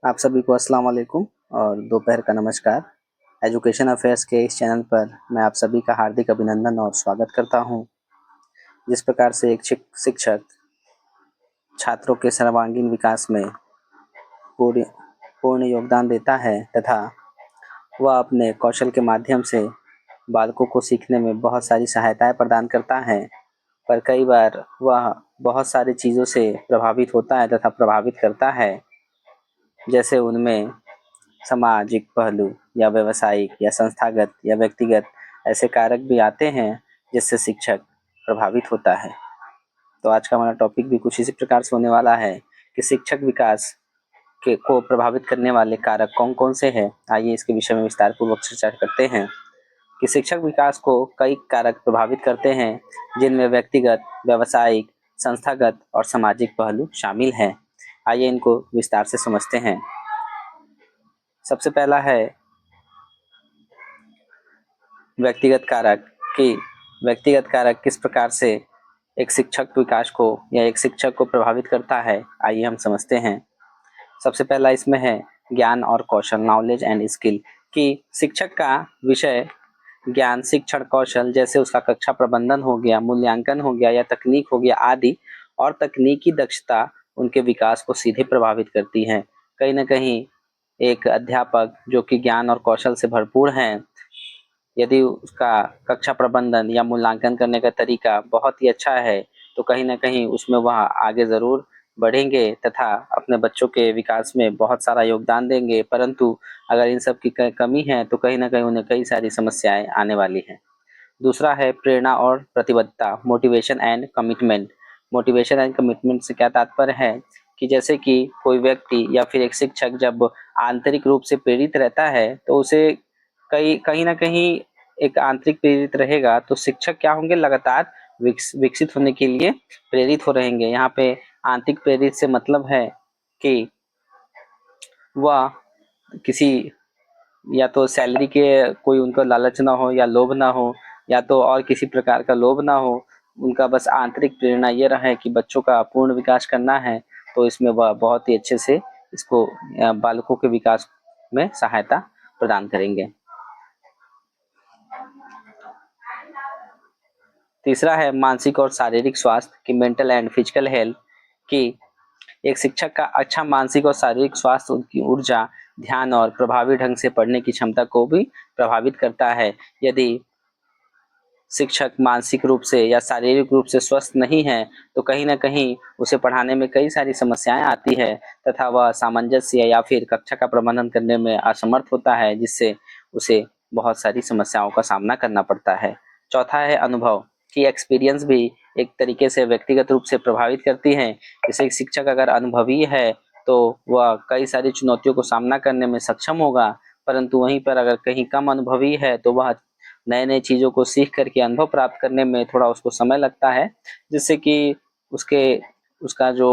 आप सभी को अस्सलाम वालेकुम और दोपहर का नमस्कार। एजुकेशन अफेयर्स के इस चैनल पर मैं आप सभी का हार्दिक अभिनंदन और स्वागत करता हूं। जिस प्रकार से एक शिक्षक छात्रों के सर्वांगीण विकास में पूर्ण पूर्ण योगदान देता है तथा वह अपने कौशल के माध्यम से बालकों को सीखने में बहुत सारी सहायताएं प्रदान करता है, पर कई बार वह बहुत सारी चीज़ों से प्रभावित होता है तथा प्रभावित करता है। जैसे उनमें सामाजिक पहलू या व्यावसायिक या संस्थागत या व्यक्तिगत ऐसे कारक भी आते हैं जिससे शिक्षक प्रभावित होता है। तो आज का हमारा टॉपिक भी कुछ इसी प्रकार से होने वाला है कि शिक्षक विकास के को प्रभावित करने वाले कारक कौन कौन से हैं। आइए इसके विषय में विस्तार पूर्वक चर्चा करते हैं कि शिक्षक विकास को कई कारक प्रभावित करते हैं, जिनमें व्यक्तिगत, व्यावसायिक, संस्थागत और सामाजिक पहलू शामिल हैं। आइए इनको विस्तार से समझते हैं। सबसे पहला है व्यक्तिगत कारक कि व्यक्तिगत कारक किस प्रकार से एक शिक्षक विकास को या एक शिक्षक को प्रभावित करता है। आइए हम समझते हैं। सबसे पहला इसमें है ज्ञान और कौशल, नॉलेज एंड स्किल, कि शिक्षक का विषय ज्ञान, शिक्षण, कौशल जैसे उसका कक्षा प्रबंधन हो गया, मूल्यांकन हो गया या तकनीक हो गया आदि, और तकनीकी दक्षता उनके विकास को सीधे प्रभावित करती है। कहीं ना कहीं एक अध्यापक जो कि ज्ञान और कौशल से भरपूर है, यदि उसका कक्षा प्रबंधन या मूल्यांकन करने का तरीका बहुत ही अच्छा है तो कहीं ना कहीं उसमें वह आगे ज़रूर बढ़ेंगे तथा अपने बच्चों के विकास में बहुत सारा योगदान देंगे। परंतु अगर इन सब की कमी है तो कहीं ना कहीं उन्हें कई सारी समस्याएं आने वाली हैं। दूसरा है प्रेरणा और प्रतिबद्धता, motivation and commitment. Motivation and commitment से क्या तात्पर्य है कि जैसे कि कोई व्यक्ति या फिर एक शिक्षक जब आंतरिक रूप से प्रेरित रहता है तो उसे कहीं ना कहीं एक आंतरिक प्रेरित रहेगा तो शिक्षक क्या होंगे, लगातार विकसित होने के लिए प्रेरित हो रहेंगे। यहाँ पे आंतरिक प्रेरित से मतलब है कि वह किसी या तो सैलरी के कोई उनको लालच ना हो या लोभ ना हो, या तो और किसी प्रकार का लोभ ना हो। उनका बस आंतरिक प्रेरणा ये रहे कि बच्चों का पूर्ण विकास करना है, तो इसमें वह बहुत ही अच्छे से इसको बालकों के विकास में सहायता प्रदान करेंगे। तीसरा है मानसिक और शारीरिक स्वास्थ्य की मेंटल एंड फिजिकल हेल्थ, कि एक शिक्षक का अच्छा मानसिक और शारीरिक स्वास्थ्य उनकी ऊर्जा, ध्यान और प्रभावी ढंग से पढ़ने की क्षमता को भी प्रभावित करता है। यदि शिक्षक मानसिक रूप से या शारीरिक रूप से स्वस्थ नहीं है तो कहीं ना कहीं उसे पढ़ाने में कई सारी समस्याएं आती है तथा वह सामंजस्य या फिर कक्षा का प्रबंधन करने में असमर्थ होता है, जिससे उसे बहुत सारी समस्याओं का सामना करना पड़ता है। चौथा है अनुभव, की एक्सपीरियंस भी एक तरीके से व्यक्तिगत रूप से प्रभावित करती है। जैसे शिक्षक अगर अनुभवी है तो वह कई सारी चुनौतियों को सामना करने में सक्षम होगा, परंतु वहीं पर अगर कहीं कम अनुभवी है तो वह नए नए चीज़ों को सीख करके अनुभव प्राप्त करने में थोड़ा उसको समय लगता है, जिससे कि उसके उसका जो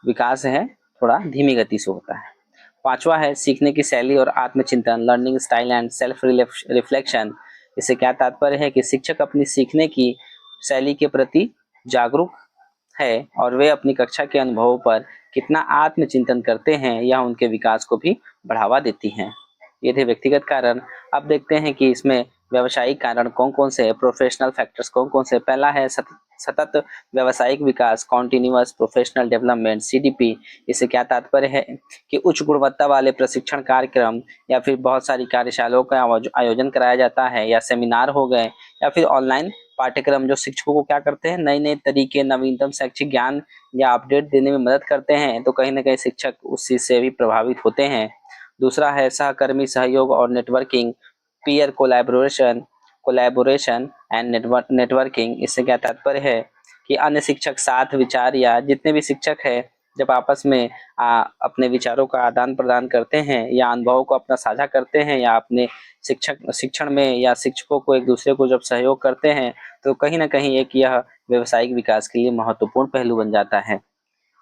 विकास है थोड़ा धीमी गति से होता है। पांचवा है सीखने की शैली और आत्मचिंतन, learning style and self reflection. इससे क्या तात्पर्य है कि शिक्षक अपनी सीखने की शैली के प्रति जागरूक है और वे अपनी कक्षा के अनुभवों पर कितना आत्मचिंतन करते हैं, यह उनके विकास को भी बढ़ावा देती हैं। ये थे व्यक्तिगत कारण। अब देखते हैं कि इसमें व्यावसायिक कारण कौन कौन से हैं, प्रोफेशनल फैक्टर्स कौन कौन से। पहला है सतत व्यावसायिक विकास, कॉन्टिन्यूअस प्रोफेशनल डेवलपमेंट, सीडीपी। इससे क्या तात्पर्य है कि उच्च गुणवत्ता वाले प्रशिक्षण कार्यक्रम या फिर बहुत सारी कार्यशालाओं का आयोजन कराया जाता है, या सेमिनार हो गए या फिर ऑनलाइन पाठ्यक्रम जो शिक्षकों को क्या करते हैं, नए नए तरीके, नवीनतम शैक्षिक ज्ञान या अपडेट देने में मदद करते हैं, तो कहीं ना कहीं शिक्षक उस चीज से भी प्रभावित होते हैं। दूसरा है सहकर्मी सहयोग और networking, peer collaboration collaboration and networking. इससे क्या तात्पर्य है कि अन्य शिक्षक साथ विचार, या जितने भी शिक्षक है जब आपस में अपने विचारों का आदान प्रदान करते हैं या अनुभवों को अपना साझा करते हैं, या अपने शिक्षण में या शिक्षकों को एक दूसरे को जब सहयोग करते हैं, तो कहीं ना कहीं एक यह व्यवसायिक विकास के लिए महत्वपूर्ण पहलू बन जाता है।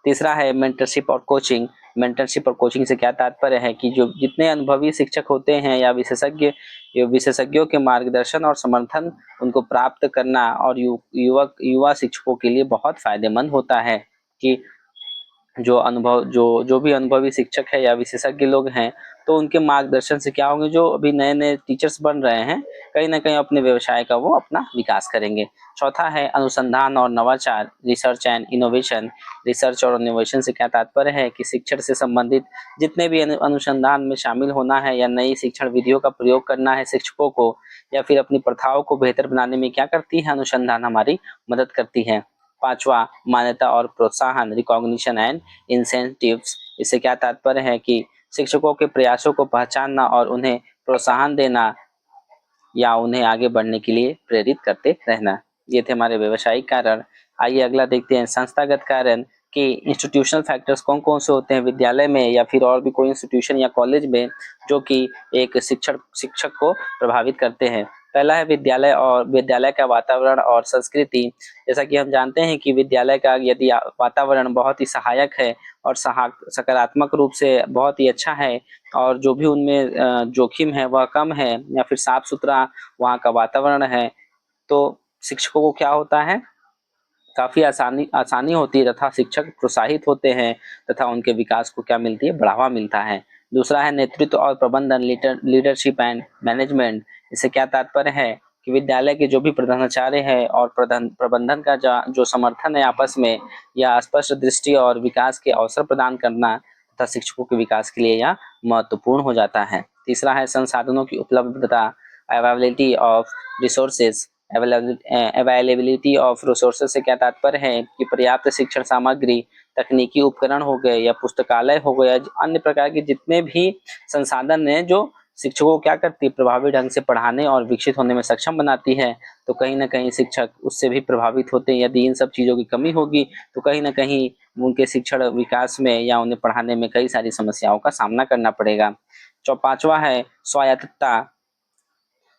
तीसरा है मेंटरशिप और कोचिंग। मेंटरशिप और कोचिंग से क्या तात्पर्य है कि जो जितने अनुभवी शिक्षक होते हैं या विशेषज्ञों के मार्गदर्शन और समर्थन उनको प्राप्त करना और युवा शिक्षकों के लिए बहुत फायदेमंद होता है। कि जो भी अनुभवी शिक्षक है या विशेषज्ञ लोग हैं, तो उनके मार्गदर्शन से क्या होंगे, जो अभी नए-नए टीचर्स बन रहे हैं, कहीं न कहीं अपने व्यवसाय का वो अपना विकास करेंगे। चौथा है अनुसंधान और नवाचार, रिसर्च एंड इनोवेशन। रिसर्च और इनोवेशन से क्या तात्पर्य है कि शिक्षण से संबंधित जितने भी अनुसंधान में शामिल होना है या नई शिक्षण विधियों का प्रयोग करना है शिक्षकों को, या फिर अपनी प्रथाओं को बेहतर बनाने में क्या करती है अनुसंधान हमारी मदद करती है। पांचवा मान्यता और प्रोत्साहन, रिकॉग्निशन एंड इंसेंटिव्स। इससे क्या तात्पर्य है कि शिक्षकों के प्रयासों को पहचानना और उन्हें प्रोत्साहन देना या उन्हें आगे बढ़ने के लिए प्रेरित करते रहना। ये थे हमारे व्यवसायिक कारण। आइए अगला देखते हैं संस्थागत कारण कि इंस्टीट्यूशनल फैक्टर्स कौन कौन से होते हैं विद्यालय में या फिर और भी कोई इंस्टीट्यूशन या कॉलेज में, जो कि एक शिक्षक को प्रभावित करते हैं। पहला है विद्यालय और विद्यालय का वातावरण और संस्कृति। जैसा कि हम जानते हैं कि विद्यालय का यदि वातावरण बहुत ही सहायक है और सकारात्मक रूप से बहुत ही अच्छा है, और जो भी उनमें जोखिम है वह कम है, या फिर साफ सुथरा वहाँ का वातावरण है, तो शिक्षकों को क्या होता है, काफी आसानी होती है तथा शिक्षक प्रोत्साहित होते हैं तथा उनके विकास को क्या मिलती है, बढ़ावा मिलता है। दूसरा है नेतृत्व और प्रबंधन, लीडरशिप एंड मैनेजमेंट। इससे क्या तात्पर्य है कि विद्यालय के जो भी प्रधानाचार्य है और प्रबंधन का जो समर्थन है आपस में, या स्पष्ट दृष्टि और विकास के अवसर प्रदान करना तथा शिक्षकों के विकास के लिए यह महत्वपूर्ण हो जाता है। तीसरा है संसाधनों की उपलब्धता, availability of resources. Availability of resources से क्या तात्पर्य है कि पर्याप्त शिक्षण सामग्री, तकनीकी उपकरण हो गए या पुस्तकालय हो गया, अन्य प्रकार के जितने भी संसाधन हैं जो शिक्षकों को क्या करती है, प्रभावी ढंग से पढ़ाने और विकसित होने में सक्षम बनाती है। तो कहीं ना कहीं शिक्षक उससे भी प्रभावित होते हैं। यदि इन सब चीज़ों की कमी होगी तो कहीं ना कहीं उनके शिक्षण विकास में या उन्हें पढ़ाने में कई सारी समस्याओं का सामना करना पड़ेगा। पांचवा है स्वायत्तता।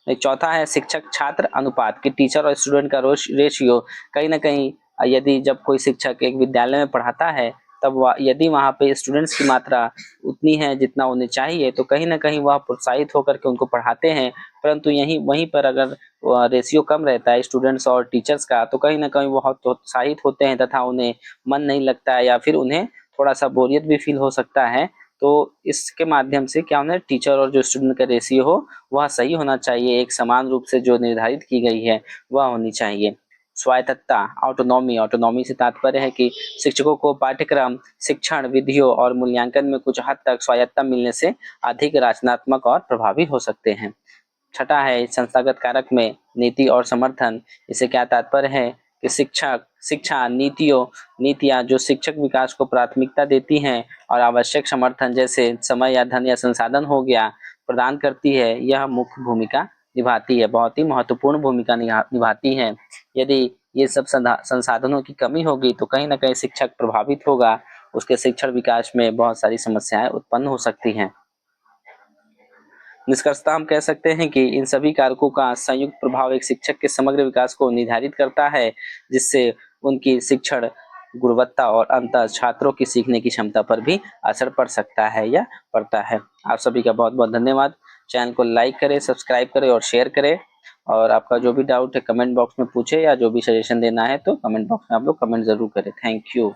चौथा है शिक्षक छात्र अनुपात कि टीचर और स्टूडेंट का रेशियो। कहीं ना कहीं यदि जब कोई शिक्षक एक विद्यालय में पढ़ाता है, तब यदि वहाँ पे स्टूडेंट्स की मात्रा उतनी है जितना उन्हें चाहिए, तो कहीं ना कहीं वह प्रोत्साहित होकर के उनको पढ़ाते हैं। परंतु यहीं वहीं पर अगर रेशियो कम रहता है स्टूडेंट्स और टीचर्स का, तो कहीं ना कहीं वह उत्साहित होते हैं तथा उन्हें मन नहीं लगता है, या फिर उन्हें थोड़ा सा बोरियत भी फील हो सकता है। तो इसके माध्यम से क्या होना है, टीचर और जो स्टूडेंट का रेशियो हो वह सही होना चाहिए, एक समान रूप से जो निर्धारित की गई है वह होनी चाहिए। स्वायत्तता, ऑटोनॉमी। ऑटोनॉमी से तात्पर्य है कि शिक्षकों को पाठ्यक्रम, शिक्षण विधियों और मूल्यांकन में कुछ हद तक स्वायत्तता मिलने से अधिक रचनात्मक और प्रभावी हो सकते हैं। छठा है संस्थागत कारक में नीति और समर्थन। इससे क्या तात्पर्य है कि शिक्षा नीतियां जो शिक्षक विकास को प्राथमिकता देती हैं और आवश्यक समर्थन जैसे समय या धन या संसाधन हो गया प्रदान करती है, यह मुख्य भूमिका निभाती है, बहुत ही महत्वपूर्ण भूमिका निभाती है। यदि ये सब संसाधनों की कमी होगी तो कहीं ना कहीं शिक्षक प्रभावित होगा, उसके शिक्षण विकास में बहुत सारी समस्याएं उत्पन्न हो सकती हैं। निष्कर्षतः हम कह सकते हैं कि इन सभी कारकों का संयुक्त प्रभाव एक शिक्षक के समग्र विकास को निर्धारित करता है, जिससे उनकी शिक्षण गुणवत्ता और अंततः छात्रों की सीखने की क्षमता पर भी असर पड़ सकता है या पड़ता है। आप सभी का बहुत बहुत धन्यवाद। चैनल को लाइक करें, सब्सक्राइब करें और शेयर करें। और आपका जो भी डाउट है कमेंट बॉक्स में पूछे, या जो भी सजेशन देना है तो कमेंट बॉक्स में आप लोग कमेंट जरूर करें। Thank you.